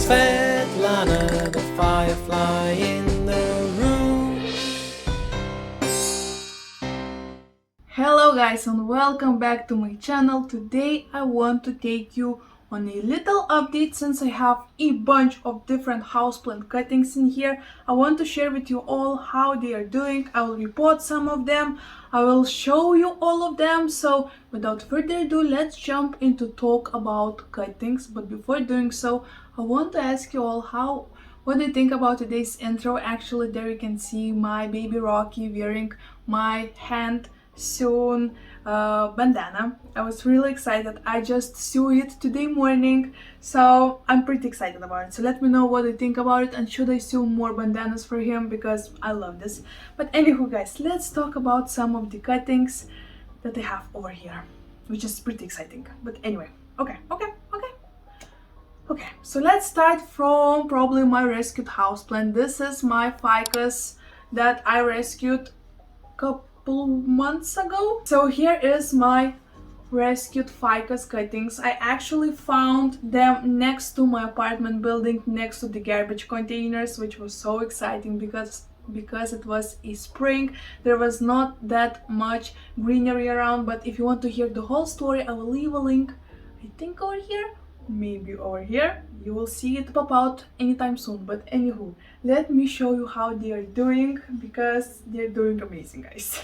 Svetlana, the firefly in the room. Hello guys and welcome back to my channel. Today I want to take you on a little update since I have a bunch of different houseplant cuttings in here. I want to share with you all how they are doing. I will report some of them. I will show you all of them. So without further ado, let's jump into talk about cuttings. But before doing so, I want to ask you all what do you think about today's intro. Actually, there you can see my baby Rocky wearing my hand sewn bandana. I was really excited. I just sew it today morning, so I'm pretty excited about it. So let me know what you think about it, and should I sew more bandanas for him, because I love this. But anywho guys, let's talk about some of the cuttings that I have over here, which is pretty exciting. But anyway, okay, so let's start from probably my rescued houseplant. This is my ficus that I rescued couple months ago. So here is my rescued ficus cuttings. I actually found them next to my apartment building, next to the garbage containers, which was so exciting because it was a spring. There was not that much greenery around. But if you want to hear the whole story, I will leave a link, I think over here, maybe over here. You will see it pop out anytime soon. But anywho, let me show you how they are doing, because they're doing amazing, guys.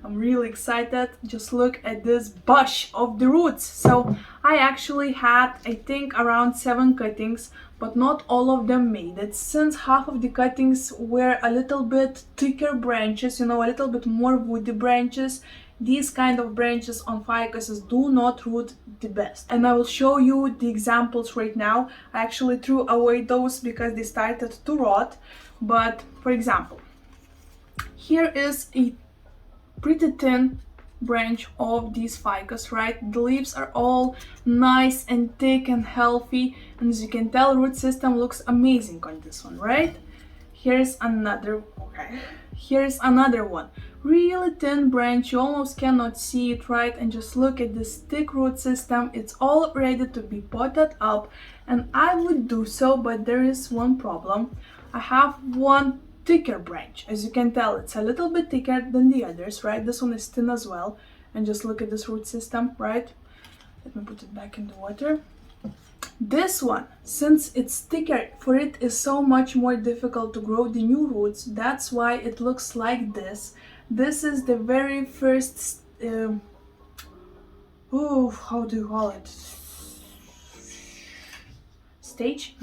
I'm really excited. Just look at this bush of the roots. So I actually had, I think, around 7 cuttings, but not all of them made it, since half of the cuttings were a little bit thicker branches, you know, a little bit more woody branches. These kind of branches on ficuses do not root the best, and I will show you the examples right now. I actually threw away those because they started to rot. But for example, here is a pretty thin branch of these ficus, right? The leaves are all nice and thick and healthy, and as you can tell, root system looks amazing on this one, right? Here's another one, really thin branch. You almost cannot see it, right? And just look at this thick root system. It's all ready to be potted up, and I would do so, but there is one problem. I have one thicker branch. As you can tell, it's a little bit thicker than the others, right? This one is thin as well. And just look at this root system, right? Let me put it back in the water. This one, since it's thicker, for it is so much more difficult to grow the new roots. That's why it looks like this. This is the very first how do you call it, stage?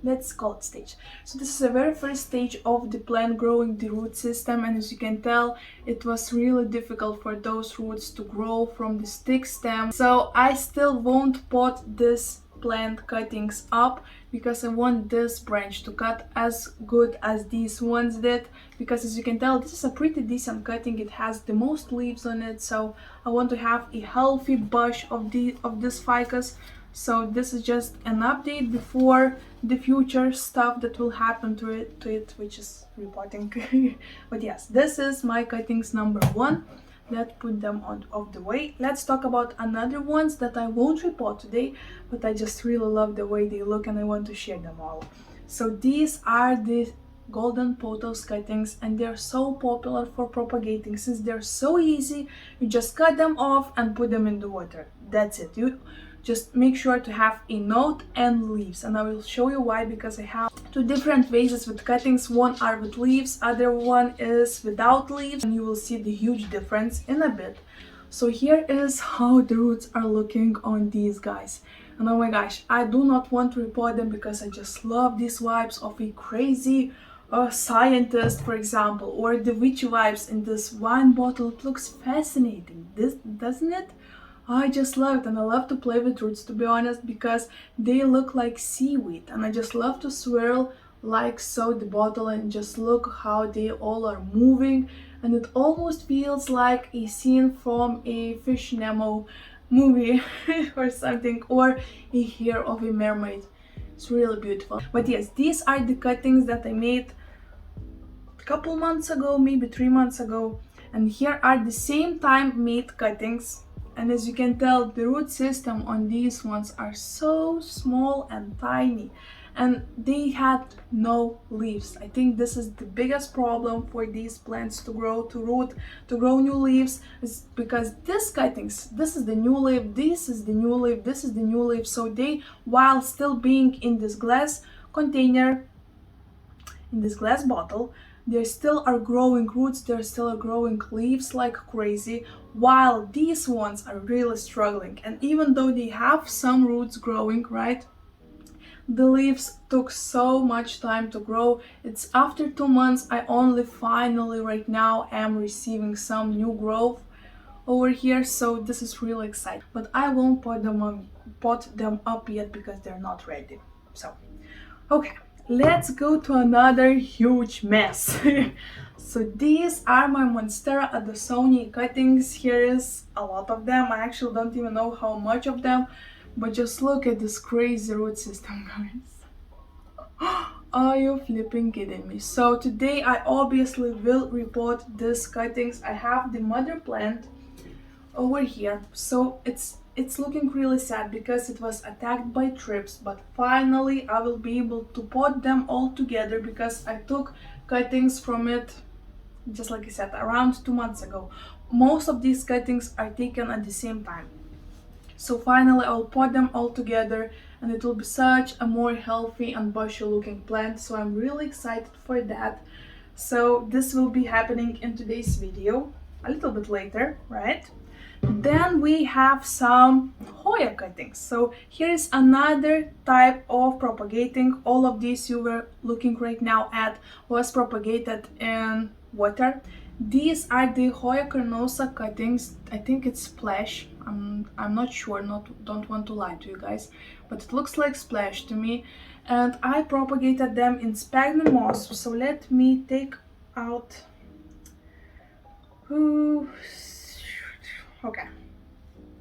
Let's call it stage. So this is the very first stage of the plant growing the root system, and as you can tell, it was really difficult for those roots to grow from the stick stem. So I still won't pot this plant cuttings up, because I want this branch to cut as good as these ones did, because as you can tell, this is a pretty decent cutting. It has the most leaves on it, so I want to have a healthy bush of this ficus. So this is just an update before the future stuff that will happen to it, which is repotting. But yes, this is my cuttings number 1. Let's put them off the way. Let's talk about another ones that I won't repot today, but I just really love the way they look and I want to share them all. So these are the golden Pothos cuttings, and they're so popular for propagating since they're so easy. You just cut them off and put them in the water. That's it. You just make sure to have a knot and leaves, and I will show you why, because I have 2 different vases with cuttings. One are with leaves, other one is without leaves, and you will see the huge difference in a bit. So here is how the roots are looking on these guys, and oh my gosh, I do not want to repot them because I just love these vibes of a crazy scientist, for example, or the witchy vibes in this wine bottle. It looks fascinating, doesn't it? I just love it, and I love to play with roots, to be honest, because they look like seaweed, and I just love to swirl like so the bottle and just look how they all are moving, and it almost feels like a scene from a Fish Nemo movie or something, or a hair of a mermaid. It's really beautiful. But yes, these are the cuttings that I made a couple months ago, maybe 3 months ago, and here are the same time made cuttings. And as you can tell, the root system on these ones are so small and tiny. and they had no leaves. I think this is the biggest problem for these plants to grow, to root, to grow new leaves, is because these cuttings, this is the new leaf, this is the new leaf, this is the new leaf, so they, while still being in this glass container, in this glass bottle, there still are growing roots, there still are growing leaves like crazy, while these ones are really struggling. And even though they have some roots growing, right, the leaves took so much time to grow. It's after 2 months I only finally right now am receiving some new growth over here, so this is really exciting. But I won't pot them up yet because they're not ready. So okay, let's go to another huge mess. So these are my Monstera Adansonii cuttings. Here is a lot of them. I actually don't even know how much of them, but just look at this crazy root system, guys. Are you flipping kidding me? So today I obviously will repot these cuttings. I have the mother plant over here, so it's looking really sad because it was attacked by thrips, but finally I will be able to pot them all together because I took cuttings from it, just like I said, around 2 months ago. Most of these cuttings are taken at the same time. So finally I'll pot them all together and it will be such a more healthy and bushy looking plant, so I'm really excited for that. So this will be happening in today's video, a little bit later, right? Then we have some Hoya cuttings. So here is another type of propagating. All of these you were looking right now at was propagated in water. These are the Hoya carnosa cuttings. I think it's splash. I'm not sure, don't want to lie to you guys, but it looks like splash to me. And I propagated them in sphagnum moss. So let me take out.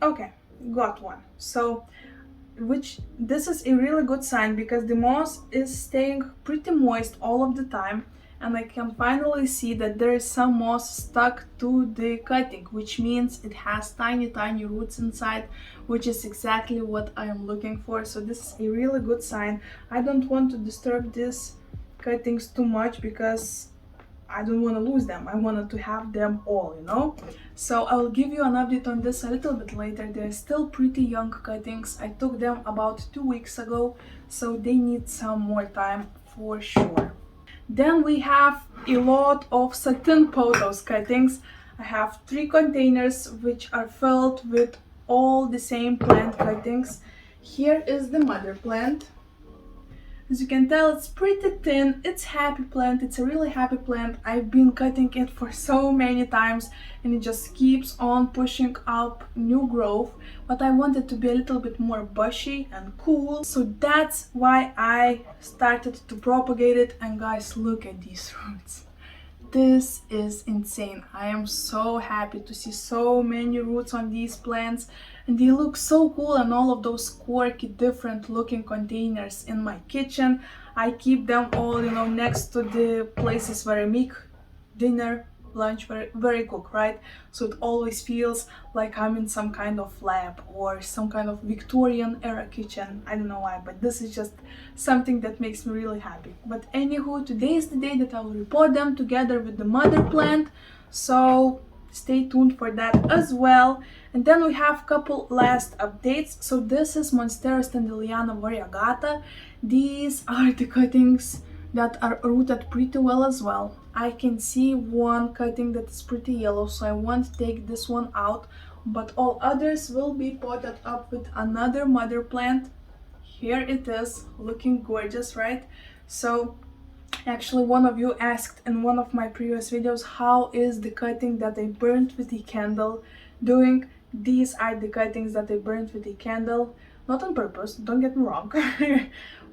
Okay, got one. So this is a really good sign because the moss is staying pretty moist all of the time, and I can finally see that there is some moss stuck to the cutting, which means it has tiny roots inside, which is exactly what I am looking for. So this is a really good sign. I don't want to disturb these cuttings too much because I don't want to lose them. I wanted to have them all, you know? So I'll give you an update on this a little bit later. They're still pretty young cuttings. I took them about 2 weeks ago, so they need some more time for sure. Then we have a lot of Satin Pothos cuttings. I have 3 containers which are filled with all the same plant cuttings. Here is the mother plant. As you can tell, it's pretty thin. It's happy plant. It's a really happy plant. I've been cutting it for so many times and it just keeps on pushing up new growth. But I want it to be a little bit more bushy and cool. So that's why I started to propagate it. And guys, look at these roots. This is insane. I am so happy to see so many roots on these plants, and they look so cool in all of those quirky different looking containers in my kitchen. I keep them all, you know, next to the places where I make dinner, lunch, where I cook, right? So it always feels like I'm in some kind of lab or some kind of Victorian era kitchen. I don't know why, but this is just something that makes me really happy. But anywho, today is the day that I will repot them together with the mother plant, so stay tuned for that as well. And then we have a couple last updates. So this is Monstera Variegata. These are the cuttings that are rooted pretty well as well. I can see one cutting that is pretty yellow, so I won't take this one out, but all others will be potted up with another mother plant. Here it is, looking gorgeous, right? So actually one of you asked in one of my previous videos, how is the cutting that I burnt with the candle doing? These are the cuttings that I burnt with the candle, not on purpose, don't get me wrong.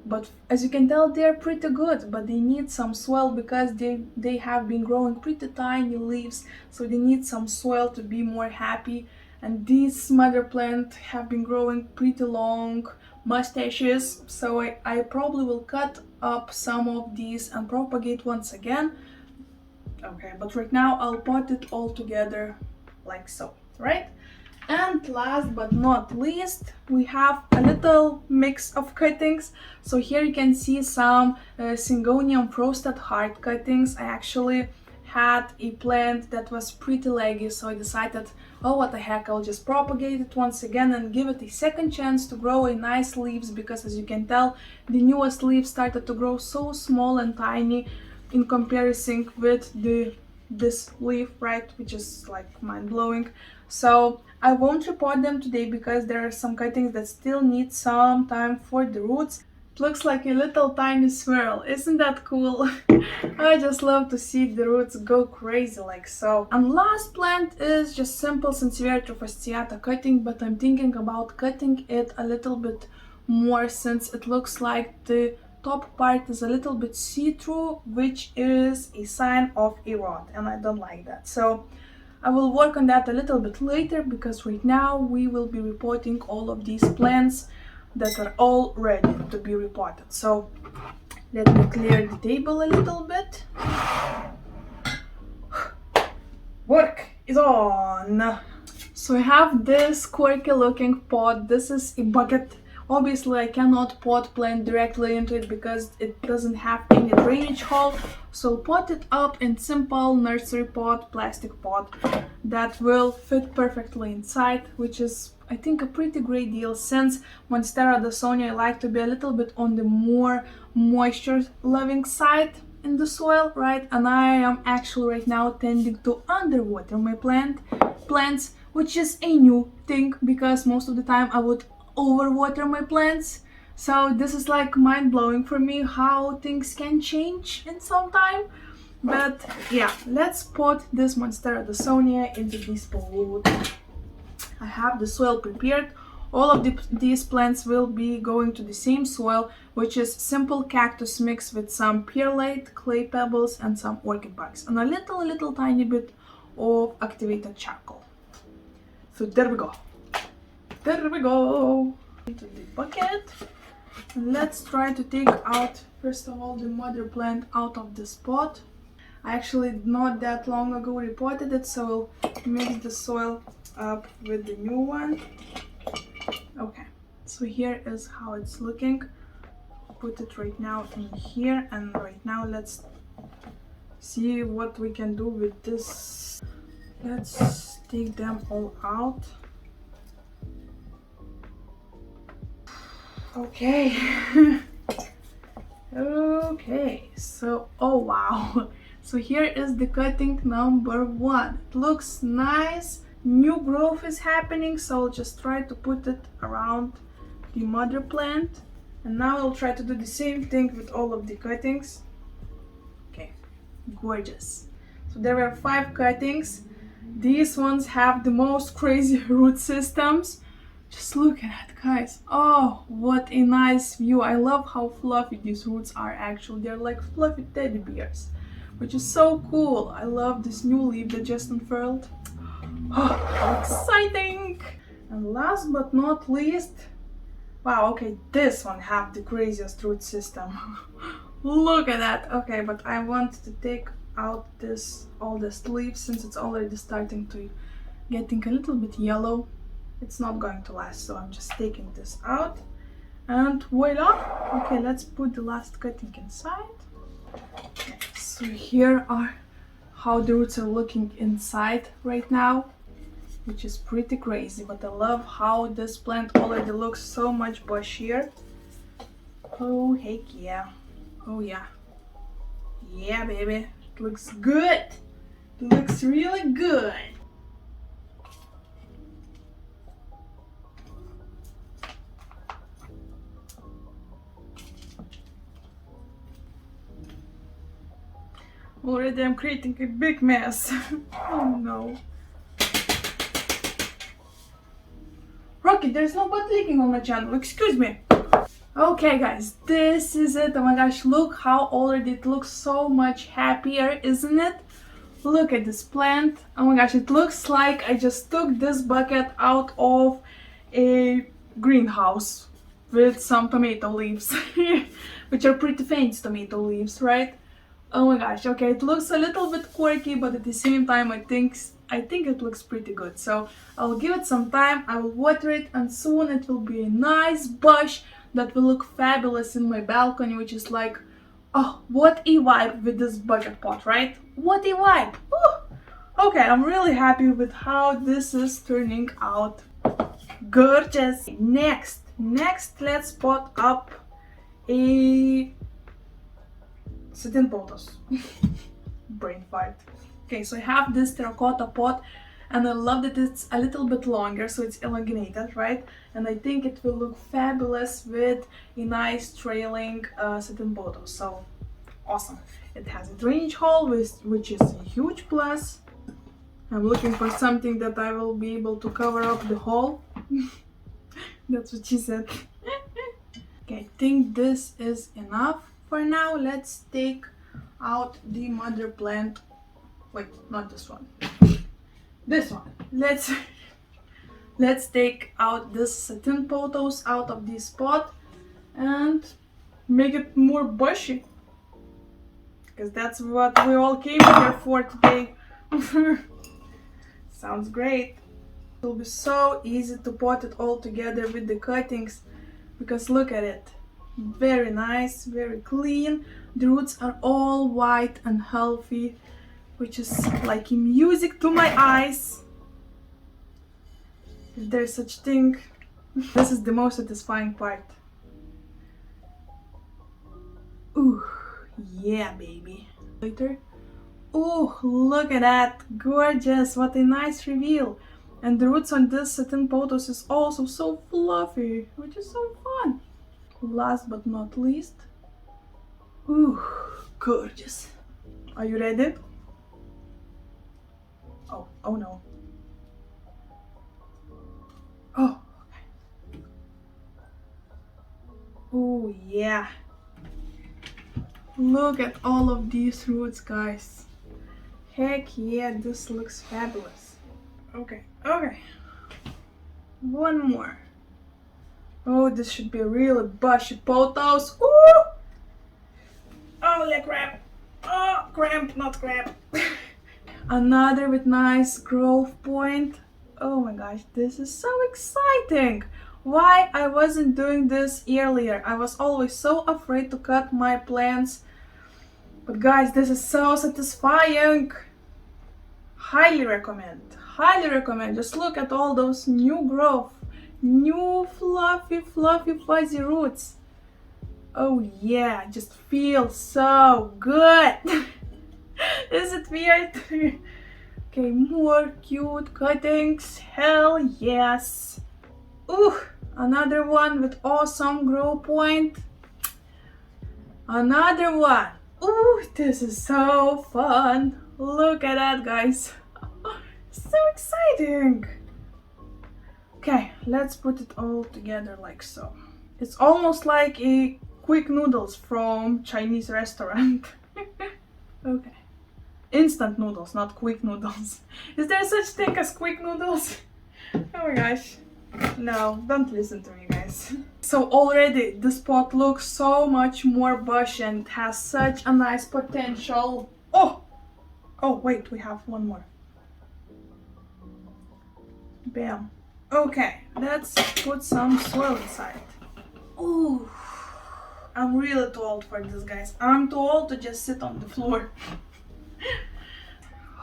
But as you can tell, they're pretty good, but they need some soil because they have been growing pretty tiny leaves, so they need some soil to be more happy. And these mother plant have been growing pretty long mustaches, so I probably will cut up some of these and propagate once again. Okay, but right now I'll pot it all together like so, right? And last but not least, we have a little mix of cuttings. So here you can see some Syngonium frosted heart cuttings. I actually had a plant that was pretty leggy, so I decided, oh what the heck, I'll just propagate it once again and give it a second chance to grow a nice leaves, because as you can tell, the newest leaves started to grow so small and tiny in comparison with this leaf, right, which is like mind-blowing. So I won't repot them today because there are some cuttings that still need some time for the roots. It looks like a little tiny swirl, isn't that cool? I just love to see the roots go crazy like so. And last plant is just simple Sansevieria fasciata cutting, but I'm thinking about cutting it a little bit more since it looks like the top part is a little bit see-through, which is a sign of a rot, and I don't like that. So I will work on that a little bit later, because right now we will be repotting all of these plants that are all ready to be repotted. So let me clear the table a little bit. Work is on! So I have this quirky looking pot. This is a bucket. Obviously I cannot pot plant directly into it because it doesn't have any drainage hole, so I'll pot it up in simple nursery pot, plastic pot that will fit perfectly inside, which is I think a pretty great deal, since Monstera Adansonii like to be a little bit on the more moisture loving side in the soil, right? And I am actually right now tending to underwater my plants, which is a new thing because most of the time I would overwater my plants. So this is like mind-blowing for me how things can change in some time. But yeah, let's pot this Monstera Adansonii into this pot. I have the soil prepared. All of these plants will be going to the same soil, which is simple cactus mix with some perlite, clay pebbles and some orchid barks, and a little tiny bit of activated charcoal. So there we go. There we go! Into the bucket. And let's try to take out, first of all, the mother plant out of this pot. I actually not that long ago repotted it, so we'll mix the soil up with the new one. Okay, so here is how it's looking. Put it right now in here, and right now let's see what we can do with this. Let's take them all out. Okay. Okay, so oh wow, so here is the cutting number 1. It looks nice, new growth is happening, so I'll just try to put it around the mother plant, and now I'll try to do the same thing with all of the cuttings. Okay, gorgeous. So there were 5 cuttings. These ones have the most crazy root systems. Just look at that, guys. Oh, what a nice view. I love how fluffy these roots are actually. They're like fluffy teddy bears, which is so cool. I love this new leaf that just unfurled. Oh, how exciting! And last but not least, wow, okay, this one have the craziest root system. Look at that. Okay, but I want to take out all this leaf since it's already starting to getting a little bit yellow. It's not going to last, so I'm just taking this out, and voila! Okay, let's put the last cutting inside. So here are how the roots are looking inside right now, which is pretty crazy, but I love how this plant already looks so much bushier. Oh heck yeah. Oh yeah. Yeah baby, it looks good. It looks really good. Already I'm creating a big mess. Oh no. Rocky, there's no butt leaking on my channel, excuse me. Okay guys, this is it. Oh my gosh, look how already it looks so much happier, isn't it? Look at this plant. Oh my gosh, it looks like I just took this bucket out of a greenhouse with some tomato leaves, which are pretty faint tomato leaves, right? Oh my gosh, okay, it looks a little bit quirky, but at the same time I think it looks pretty good. So I'll give it some time, I will water it, and soon it will be a nice bush that will look fabulous in my balcony, which is like, oh, what a vibe with this bucket pot, right? What a vibe! Woo! Okay, I'm really happy with how this is turning out. Gorgeous! Next, let's pot up a Satin Pothos. Brain fart. Okay, so I have this terracotta pot, and I love that it's a little bit longer, so it's elongated, right? And I think it will look fabulous with a nice trailing Satin Pothos. So awesome! It has a drainage hole, which is a huge plus. I'm looking for something that I will be able to cover up the hole. That's what she said. Okay, I think this is enough for now. Let's take out the mother plant. Wait, not this one. This one. Let's take out this Satin Pothos out of this pot and make it more bushy. Because that's what we all came here for today. Sounds great. It will be so easy to pot it all together with the cuttings, because look at it. Very nice, very clean. The roots are all white and healthy, which is like music to my eyes. If there's such thing, this is the most satisfying part. Ooh, yeah, baby. Later. Oh, look at that! Gorgeous! What a nice reveal! And the roots on this Satin Pothos is also so fluffy, which is so fun. Last but not least. Ooh, gorgeous! Are you ready? Oh no. Oh, okay. Oh yeah. Look at all of these roots, guys. Heck yeah, this looks fabulous. Okay. One more. Oh, this should be a really bushy pothos. Ooh! Oh, like crap. Oh, cramp, not cramp. Another with nice growth point. Oh my gosh, this is so exciting. Why I wasn't doing this earlier? I was always so afraid to cut my plants. But guys, this is so satisfying. Highly recommend. Just look at all those new growth, new fluffy, fuzzy roots. Oh yeah, just feels so good. Is it weird? Okay, more cute cuttings. Hell yes. Ooh, another one with awesome grow point. Another one. Ooh, this is so fun. Look at that, guys. So exciting. Okay, let's put it all together like so. It's almost like a quick noodles from Chinese restaurant. Okay. Instant noodles, not quick noodles. Is there such thing as quick noodles? Oh my gosh. No, don't listen to me, guys. So already this pot looks so much more bushy and has such a nice potential. Oh wait, we have one more. Bam. Okay, let's put some soil inside. Ooh, I'm really too old for this, guys. I'm too old to just sit on the floor.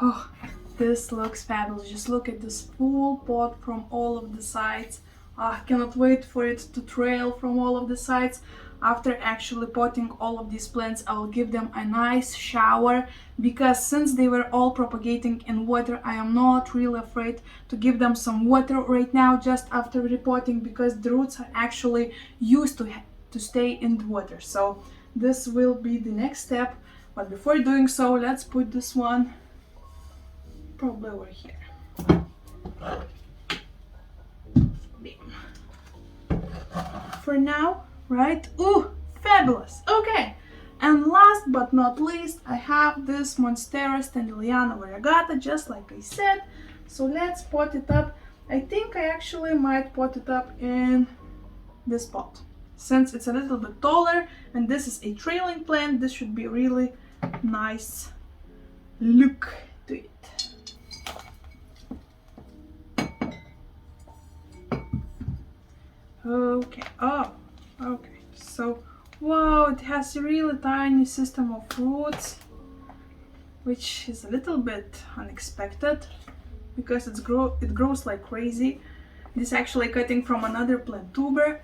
Oh, this looks fabulous. Just look at this full pot from all of the sides. I cannot wait for it to trail from all of the sides. After actually potting all of these plants, I will give them a nice shower, because since they were all propagating in water, I am not really afraid to give them some water right now just after repotting, because the roots are actually used to stay in the water. So this will be the next step. But before doing so, let's put this one probably over here. For now, right? Ooh, fabulous. Okay, and last but not least, I have this Monstera Variegata, just like I said. So let's pot it up. I think I actually might pot it up in this pot. Since it's a little bit taller and this is a trailing plant, this should be really nice look to it. Okay, oh, okay, so wow, it has a really tiny system of roots, which is a little bit unexpected because it grows like crazy. This is actually cutting from another plant tuber.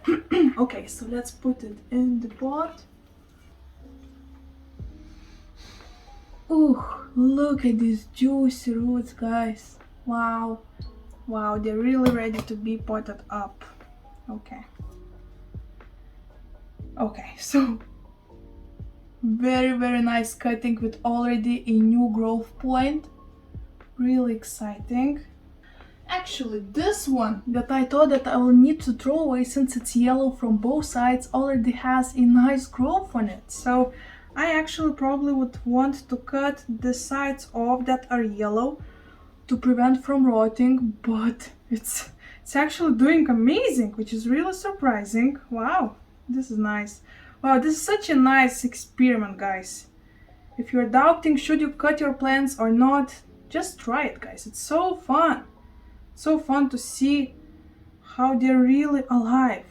Okay, so let's put it in the pot. Ooh, look at these juicy roots, guys. Wow, wow, they're really ready to be potted up. Okay. Okay, so very nice cutting with already a new growth point. Really exciting. Actually, this one that I thought that I will need to throw away since it's yellow from both sides already has a nice growth on it. So I actually probably would want to cut the sides off that are yellow to prevent from rotting, but it's actually doing amazing, which is really surprising. Wow, this is nice. Wow, this is such a nice experiment, guys. If you're doubting should you cut your plants or not, just try it, guys. It's so fun. So fun to see how they're really alive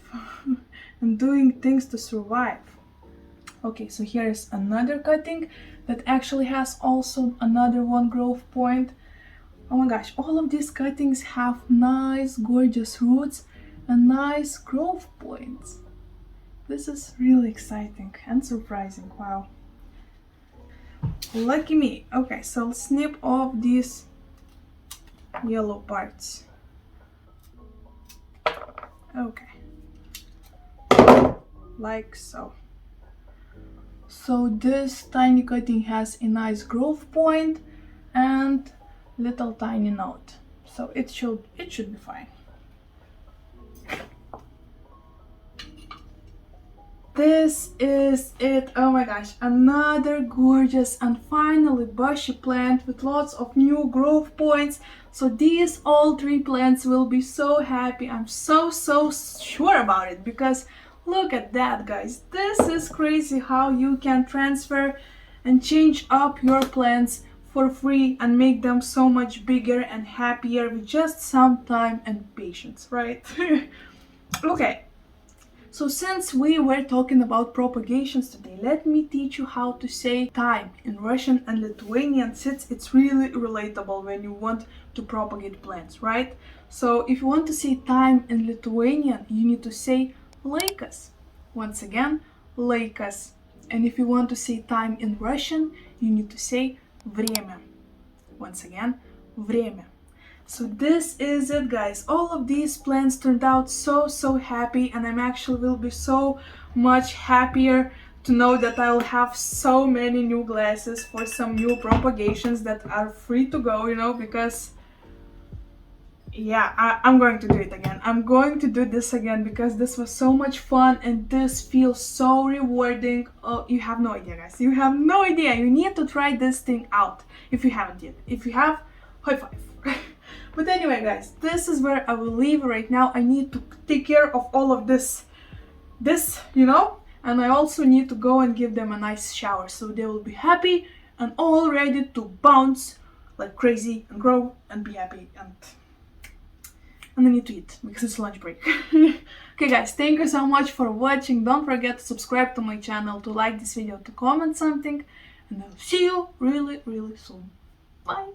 and doing things to survive. Okay, so here is another cutting that actually has also another one growth point. Oh my gosh, all of these cuttings have nice, gorgeous roots and nice growth points. This is really exciting and surprising. Wow. Lucky me. Okay, so I'll snip off these yellow parts. Okay. Like so. So this tiny cutting has a nice growth point and little tiny note, so it should be fine. This is it. Oh my gosh, another gorgeous and finally bushy plant with lots of new growth points. So these all three plants will be so happy. I'm so sure about it, because look at that, guys. This is crazy how you can transfer and change up your plants for free and make them so much bigger and happier with just some time and patience, right? Okay, so since we were talking about propagations today, let me teach you how to say time in Russian and Lithuanian, since it's really relatable when you want to propagate plants, right? So if you want to say time in Lithuanian, you need to say laikas. Once again, laikas. And if you want to say time in Russian, you need to say время. Once again, время. So this is it, guys. All of these plants turned out so happy, and I'm actually will be so much happier to know that I'll have so many new glasses for some new propagations that are free to go, you know, because yeah, I'm going to do it again. I'm going to do this again because this was so much fun and this feels so rewarding. Oh, you have no idea, guys. You have no idea. You need to try this thing out if you haven't yet. If you have, high five. But anyway, guys, this is where I will leave right now. I need to take care of all of this, you know, and I also need to go and give them a nice shower so they will be happy and all ready to bounce like crazy and grow and be happy, and I need to eat because it's lunch break. Okay, guys, thank you so much for watching. Don't forget to subscribe to my channel, to like this video, to comment something, and I'll see you really soon. Bye!